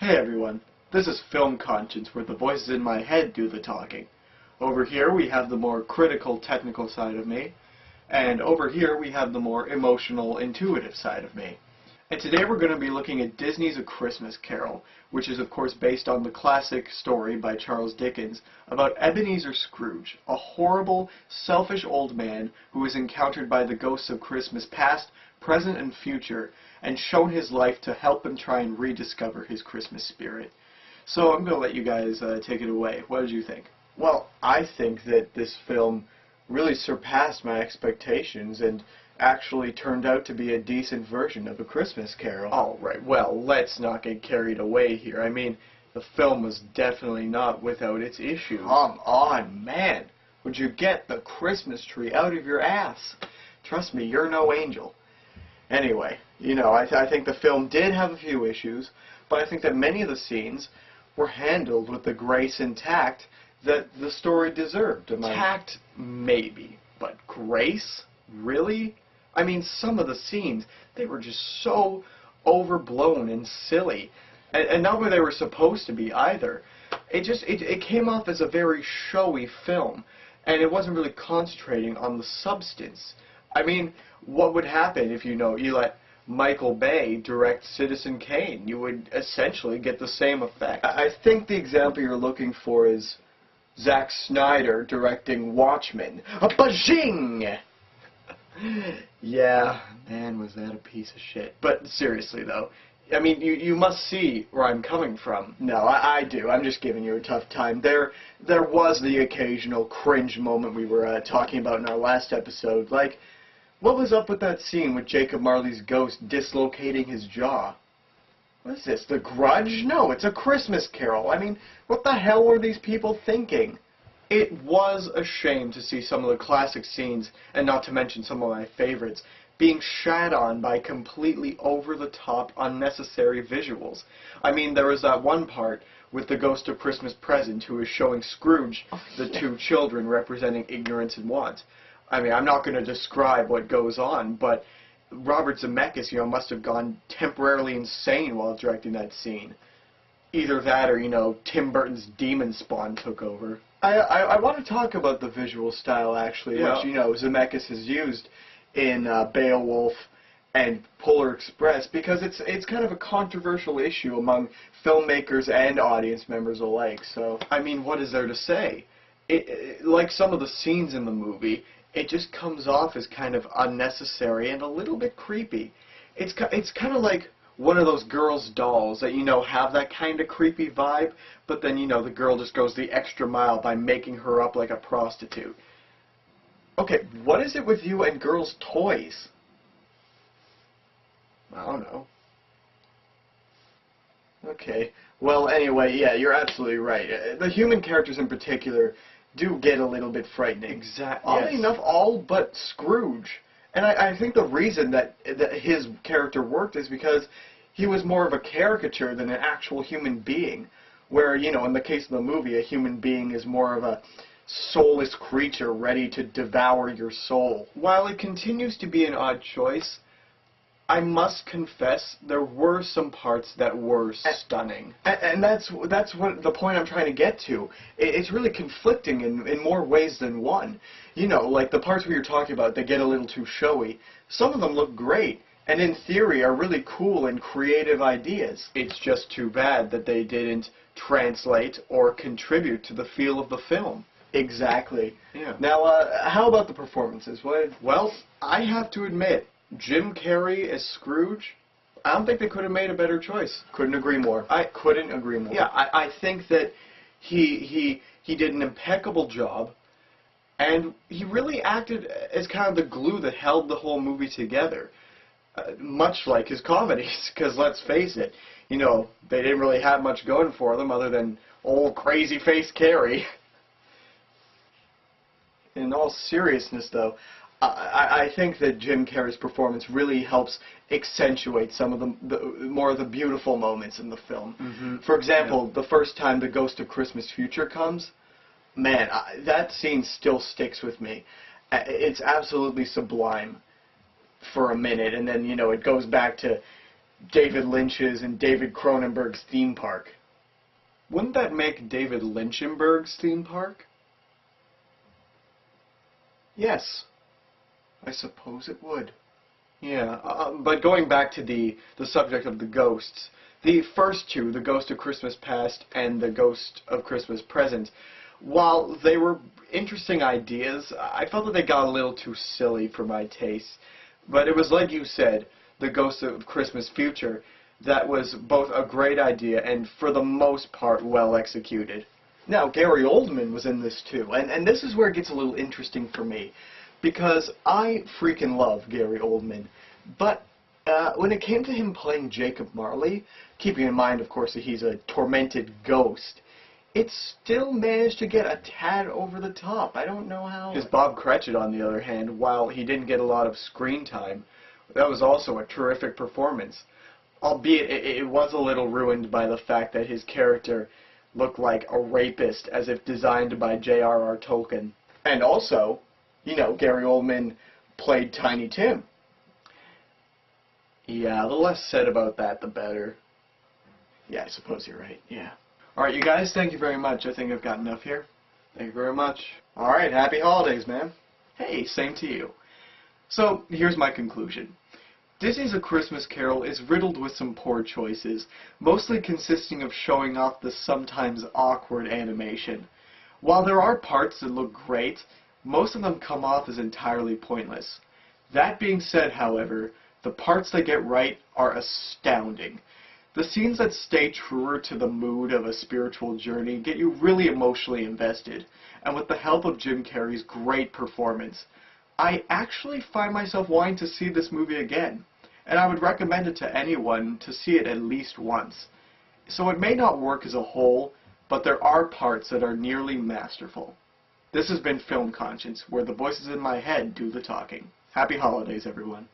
Hey everyone, this is Film Conscience, where the voices in my head do the talking. Over here we have the more critical, technical side of me, and over here we have the more emotional, intuitive side of me. And today we're going to be looking at Disney's A Christmas Carol, which is of course based on the classic story by Charles Dickens about Ebenezer Scrooge, a horrible, selfish old man who is encountered by the ghosts of Christmas past, present, and future, and shown his life to help him try and rediscover his Christmas spirit. So I'm going to let you guys take it away. What did you think? Well, I think that this film really surpassed my expectations and actually turned out to be a decent version of A Christmas Carol. All right, well, let's not get carried away here. I mean, the film was definitely not without its issues. Come on, man. Would you get the Christmas tree out of your ass? Trust me, you're no angel. Anyway, I think the film did have a few issues, but I think that many of the scenes were handled with the grace and tact that the story deserved. Tact, maybe, but grace? Really? I mean, some of the scenes, they were just so overblown and silly. And not where they were supposed to be either. It came off as a very showy film, and it wasn't really concentrating on the substance. I mean, what would happen if, you let Michael Bay direct Citizen Kane? You would essentially get the same effect. I think the example you're looking for is Zack Snyder directing Watchmen. A bajing! Yeah, man, was that a piece of shit. But seriously, though, I mean, you must see where I'm coming from. No, I do. I'm just giving you a tough time. There was the occasional cringe moment we were talking about in our last episode. Like, what was up with that scene with Jacob Marley's ghost dislocating his jaw? What is this, The Grudge? No, it's A Christmas Carol. I mean, what the hell were these people thinking? It was a shame to see some of the classic scenes, and not to mention some of my favorites, being shat on by completely over-the-top, unnecessary visuals. I mean, there was that one part with the ghost of Christmas Present who is showing Scrooge the two children representing ignorance and want. I mean, I'm not going to describe what goes on, but Robert Zemeckis, must have gone temporarily insane while directing that scene. Either that or, Tim Burton's Demon Spawn took over. I want to talk about the visual style, actually, yeah. Which, Zemeckis has used in Beowulf and Polar Express, because it's kind of a controversial issue among filmmakers and audience members alike. So, I mean, what is there to say? Like some of the scenes in the movie, it just comes off as kind of unnecessary and a little bit creepy. It's kind of like one of those girls' dolls that, have that kind of creepy vibe, but then, the girl just goes the extra mile by making her up like a prostitute. Okay, what is it with you and girls' toys? I don't know. Okay, well, anyway, yeah, you're absolutely right. The human characters in particular do get a little bit frightening. Exactly. Oddly enough, all but Scrooge. And I think the reason that his character worked is because he was more of a caricature than an actual human being. Where, in the case of the movie, a human being is more of a soulless creature ready to devour your soul. While it continues to be an odd choice, I must confess there were some parts that were stunning. And that's what the point I'm trying to get to. It's really conflicting in more ways than one. Like the parts where you're talking about that get a little too showy, some of them look great, and in theory are really cool and creative ideas. It's just too bad that they didn't translate or contribute to the feel of the film. Exactly. Yeah. Now, how about the performances? Well, I have to admit, Jim Carrey as Scrooge, I don't think they could have made a better choice. Couldn't agree more. I couldn't agree more. Yeah, I think that he did an impeccable job, and he really acted as kind of the glue that held the whole movie together, much like his comedies, because let's face it, they didn't really have much going for them other than old crazy-faced Carrey. In all seriousness, though, I think that Jim Carrey's performance really helps accentuate some of the more of the beautiful moments in the film. Mm-hmm. For example, the first time the Ghost of Christmas Future comes, man, that scene still sticks with me. It's absolutely sublime for a minute, and then, it goes back to David Lynch's and David Cronenberg's theme park. Wouldn't that make David Lynchburg's theme park? Yes, I suppose it would. Yeah, but going back to the subject of the ghosts, the first two, The Ghost of Christmas Past and The Ghost of Christmas Present, while they were interesting ideas, I felt that they got a little too silly for my taste. But it was like you said, The Ghost of Christmas Future, that was both a great idea and, for the most part, well executed. Now, Gary Oldman was in this too, and this is where it gets a little interesting for me, because I freaking love Gary Oldman, but when it came to him playing Jacob Marley, keeping in mind, of course, that he's a tormented ghost, it still managed to get a tad over the top. I don't know how. His Bob Cratchit, on the other hand, while he didn't get a lot of screen time, that was also a terrific performance. Albeit it was a little ruined by the fact that his character looked like a rapist, as if designed by J.R.R. Tolkien. And also, you know, Gary Oldman played Tiny Tim. Yeah, the less said about that, the better. Yeah, I suppose you're right, yeah. Alright, you guys, thank you very much. I think I've got enough here. Thank you very much. Alright, happy holidays, man. Hey, same to you. So, here's my conclusion. Disney's A Christmas Carol is riddled with some poor choices, mostly consisting of showing off the sometimes awkward animation. While there are parts that look great, most of them come off as entirely pointless. That being said, however, the parts they get right are astounding. The scenes that stay truer to the mood of a spiritual journey get you really emotionally invested, and with the help of Jim Carrey's great performance, I actually find myself wanting to see this movie again, and I would recommend it to anyone to see it at least once. So it may not work as a whole, but there are parts that are nearly masterful. This has been Film Conscience, where the voices in my head do the talking. Happy holidays, everyone.